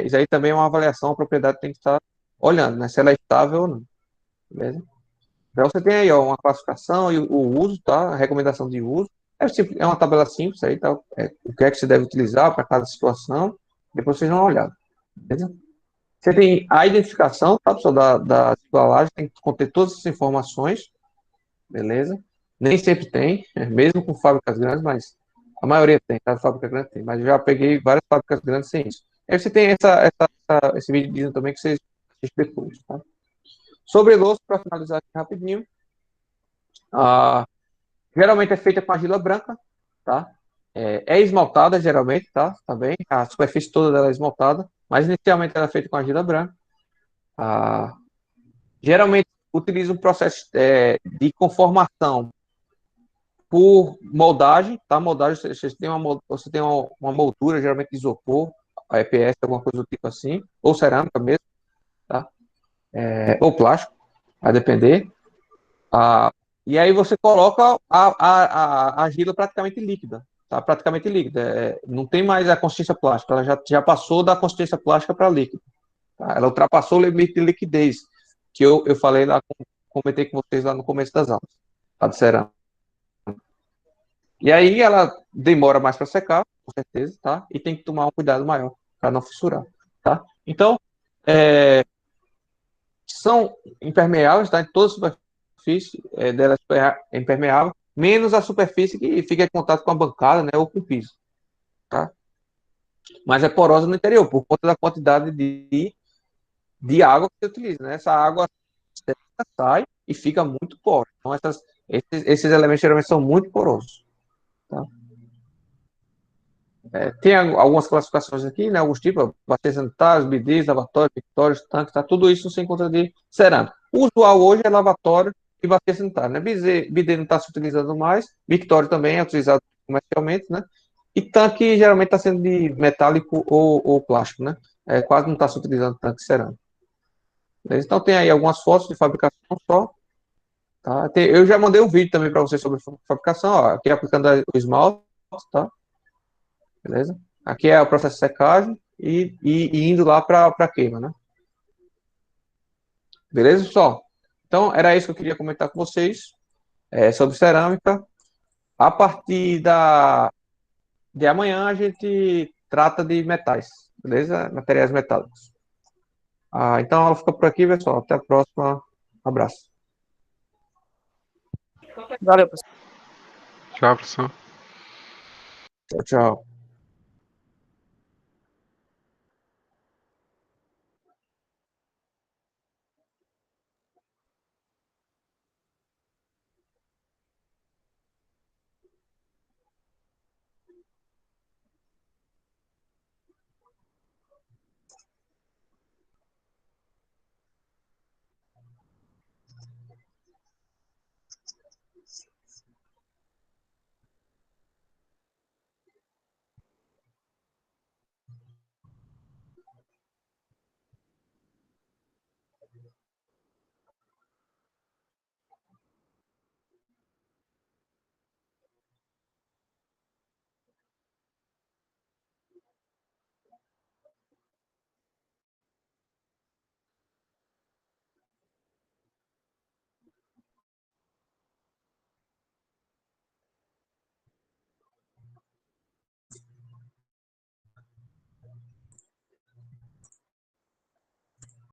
isso aí também é uma avaliação, a propriedade tem que estar olhando, né? Se ela é estável ou não, beleza? Então você tem aí ó, uma classificação e o uso, tá? A recomendação de uso. É uma tabela simples aí, tá? O que é que você deve utilizar para cada situação. Depois vocês dão uma olhada, beleza? Você tem a identificação, tá, pessoal, da embalagem, tem que conter todas essas informações, beleza? Nem sempre tem, mesmo com fábricas grandes, mas a maioria tem, cada fábrica grande tem. Mas eu já peguei várias fábricas grandes sem isso. Aí você tem esse vídeo dizendo também que vocês assistem depois, tá? Sobre louça, para finalizar aqui rapidinho, a geralmente é feita com argila branca, tá? É esmaltada, geralmente, tá? Também. A superfície toda dela é esmaltada, mas inicialmente ela é feita com argila branca. Ah, geralmente utiliza um processo de conformação por moldagem, tá? Moldagem, você tem uma moldura, geralmente de isopor, a EPS, alguma coisa do tipo assim, ou cerâmica mesmo, tá? Ou plástico, a depender. Ah, e aí você coloca a argila praticamente líquida, tá? Praticamente líquida. Não tem mais a consistência plástica, ela já passou da consistência plástica para líquida. Tá? Ela ultrapassou o limite de liquidez, que eu falei lá, comentei com vocês lá no começo das aulas, tá? De cerâmica. E aí ela demora mais para secar, com certeza, tá? E tem que tomar um cuidado maior para não fissurar, tá? Então, é, são impermeáveis, tá? Em toda a superfície dela é impermeável, menos a superfície que fica em contato com a bancada, né, ou com o piso, tá? Mas é porosa no interior, por conta da quantidade de água que você utiliza, né? Essa água sai e fica muito porosa. Então, esses elementos geralmente são muito porosos, tá? Tem algumas classificações aqui, né? Alguns tipos, bacias sanitárias, bidês, lavatórios, mictórios, tanques, tá? Tudo isso você encontra de cerâmica. O usual hoje é lavatório e bacia sanitária, né? Bidê não está se utilizando mais, mictório também é utilizado comercialmente, né? E tanque geralmente está sendo de metálico ou plástico, né? Quase não está se utilizando tanque cerâmico. Então tem aí algumas fotos de fabricação só, tá? Eu já mandei um vídeo também para vocês sobre fabricação, ó, aqui aplicando o esmalte, tá? Beleza? Aqui é o processo de secagem e indo lá para queima, né? Beleza, pessoal? Então, era isso que eu queria comentar com vocês sobre cerâmica. A partir de amanhã, a gente trata de metais, beleza? Materiais metálicos. Então, ela fica por aqui, pessoal. Até a próxima. Abraço. Valeu, pessoal. Tchau, professor. Tchau, tchau.